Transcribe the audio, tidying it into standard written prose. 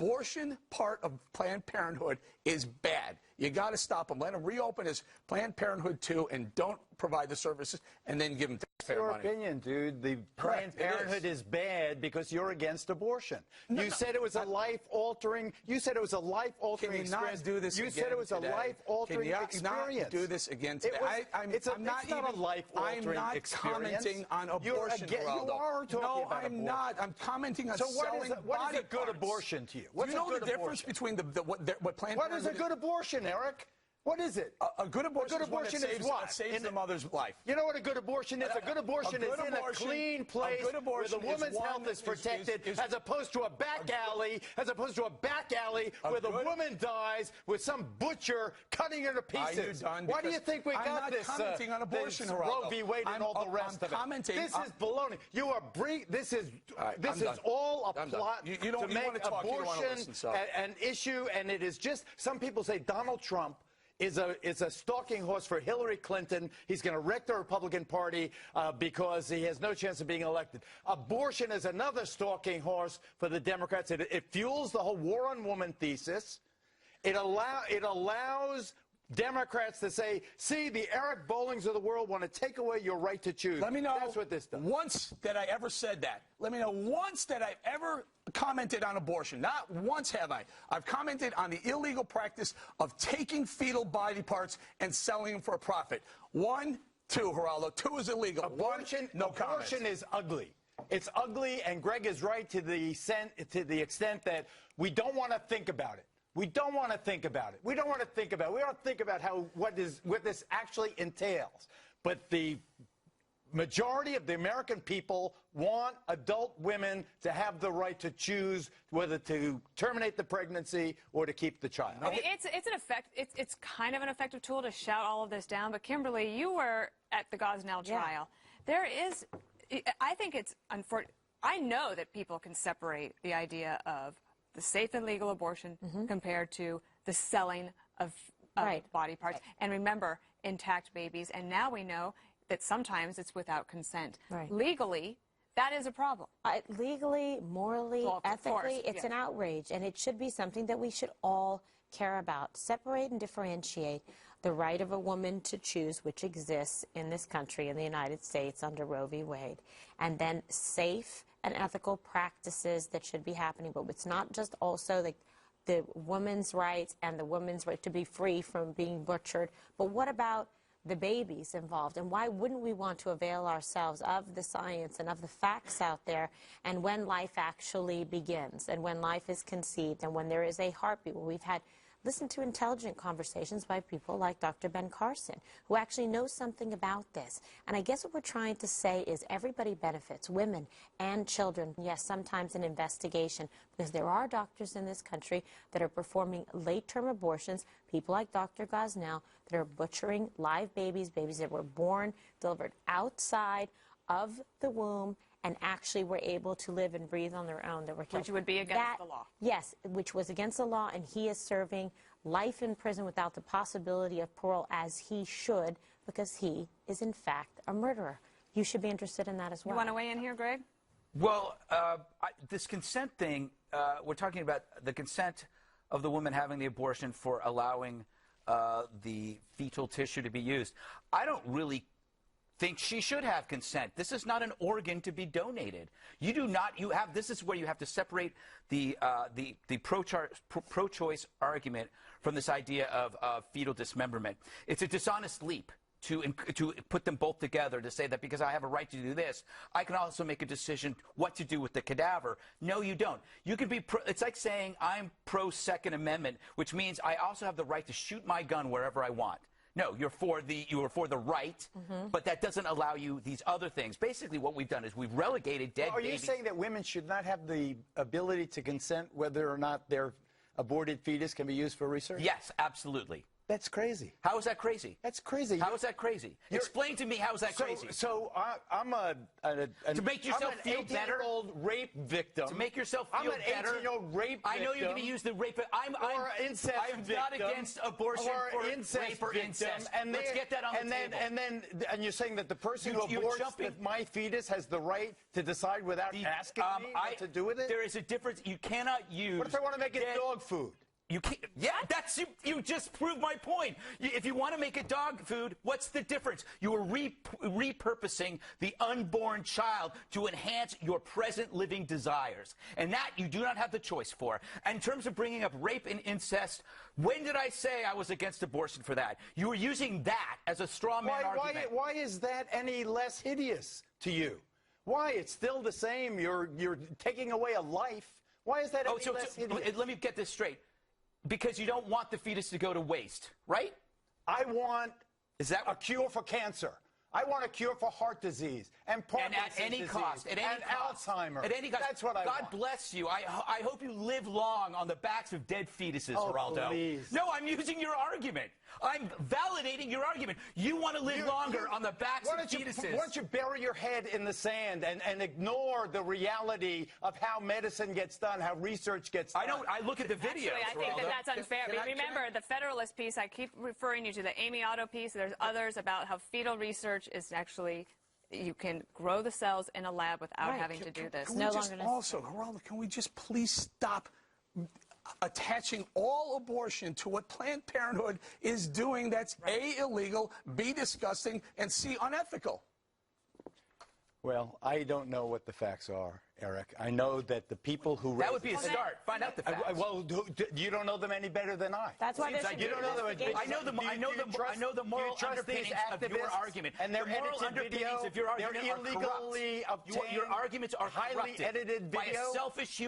abortion part of Planned Parenthood is bad. You got to stop them. Let them reopen as Planned Parenthood 2 and don't provide the services and then give them taxpayer money. It's your opinion, dude. The Planned Parenthood is bad because you're against abortion. You said it was a life-altering. You said it was a life-altering experience. Can you not do this again? You said it was a life-altering experience. Can you not do this again today? It's not a life-altering experience. I'm not commenting on abortion, Geraldo. You are talking about abortion. I'm not. I'm commenting on selling body parts. What is a good abortion to you? Do you know the difference between what Planned Parenthood is? What is a good abortion, Eric? What is it? A good abortion is what? Saves the mother's life. You know what a good abortion is? A good abortion is in a clean place where the woman's health is protected, as opposed to a back alley, where the woman dies with some butcher cutting her to pieces. Why do you think we got this? I'm not commenting on abortion, Roe v. Wade and all the rest of it. This is baloney. You are this is all a plot to make abortion an issue, and it is just. Some people say Donald Trump is a stalking horse for Hillary Clinton. He's going to wreck the Republican Party because he has no chance of being elected. Abortion is another stalking horse for the Democrats. It fuels the whole war on woman thesis. It allows Democrats to say, see, the Eric Bollings of the world want to take away your right to choose. Let me know. That's what this does. Once that I ever said that. Let me know once that I've ever commented on abortion. Not once have I. I've commented on the illegal practice of taking fetal body parts and selling them for a profit. 1, 2, Geraldo. 2 is illegal. Abortion, no comment. Abortion is ugly. It's ugly, and Greg is right to the extent that we don't want to think about it. We don't want to think about it. We don't want to think about it. We don't think about what this actually entails. But the majority of the American people want adult women to have the right to choose whether to terminate the pregnancy or to keep the child. I mean, it's kind of an effective tool to shout all of this down. But Kimberly, you were at the Gosnell trial. There is, I think it's unfortunate. I know that people can separate the idea of the safe and legal abortion compared to the selling of body parts. And remember, intact babies. And now we know that sometimes it's without consent. Legally, that is a problem. Legally, morally, ethically, it's an outrage. And it should be something that we should all care about. Separate and differentiate the right of a woman to choose, which exists in this country, in the United States, under Roe v. Wade. And then safe and ethical practices that should be happening. But it's not just also the woman's rights and the woman's right to be free from being butchered. But what about the babies involved? And why wouldn't we want to avail ourselves of the science and of the facts out there, and when life actually begins, and when life is conceived, and when there is a heartbeat? Well, we've had listen to intelligent conversations by people like Dr. Ben Carson, who actually knows something about this. And I guess what we're trying to say is everybody benefits, women and children. Yes, sometimes an investigation, because there are doctors in this country that are performing late-term abortions, people like Dr. Gosnell, that are butchering live babies, babies that were born, delivered outside of the womb, and actually were able to live and breathe on their own, that were killed. Which would be against the law. Yes, which was against the law, and he is serving life in prison without the possibility of parole, as he should, because he is, in fact, a murderer. You should be interested in that as well. You want to weigh in here, Greg? Well, this consent thing, we're talking about the consent of the woman having the abortion for allowing the fetal tissue to be used. I don't really think she should have consent. This is not an organ to be donated. You do not. You have. This is where you have to separate the pro-choice argument from this idea of fetal dismemberment. It's a dishonest leap to put them both together, to say that because I have a right to do this, I can also make a decision what to do with the cadaver. No, you don't. You can be it's like saying I'm pro-Second Amendment, which means I also have the right to shoot my gun wherever I want. No, you are for the right, but that doesn't allow you these other things. Basically, what we've done is we've relegated dead babies. Are you saying that women should not have the ability to consent whether or not their aborted fetus can be used for research? Yes, absolutely. That's crazy. How is that crazy? That's crazy. How is that crazy? Explain to me how is that crazy? So I'm to make yourself feel better. I'm an 18-year-old rape victim. To make yourself feel better. I'm an 18-year-old rape victim. I know you're going to use the rape. I'm incest I'm not against abortion or for incest rape or incest. And let's get that on the table. And you're saying that the person who aborts my fetus has the right to decide without asking me what to do with it? There is a difference. You cannot use. What if I want to make it dog food? You can't. Yeah, you just proved my point. If you want to make it dog food, what's the difference? You are repurposing the unborn child to enhance your present living desires, and that you do not have the choice for. And in terms of bringing up rape and incest, when did I say I was against abortion for that? You were using that as a straw man argument. Why is that any less hideous to you? Why? It's still the same. You're taking away a life. Why is that any less hideous? Let me get this straight. Because you don't want the fetus to go to waste, right? I want a cure for cancer. I want a cure for heart disease and Parkinson's disease, cost, at any cost, Alzheimer's. At any cost. That's what I want. God bless you. I hope you live long on the backs of dead fetuses, Geraldo. Please. No, I'm using your argument. I'm validating your argument. You want to live longer on the backs of fetuses. Why don't you bury your head in the sand and ignore the reality of how medicine gets done, how research gets done? I look at the videos. Actually, I think that's unfair. Remember, the Federalist piece, I keep referring you to the Amy Otto piece. There's others about how fetal research is actually, you can grow the cells in a lab without having to do this. Geraldo, can we just please stop attaching all abortion to what Planned Parenthood is doing that's A, illegal, B, disgusting, and C, unethical? Well, I don't know what the facts are, Eric. I know that the people who that would be a start. Find out the facts. Well, you don't know them any better than I. That's why you don't know them. I know the moral underpinnings of your argument. And their moral underpinnings of your argument illegally are corrupt. Your arguments are highly edited video by a selfish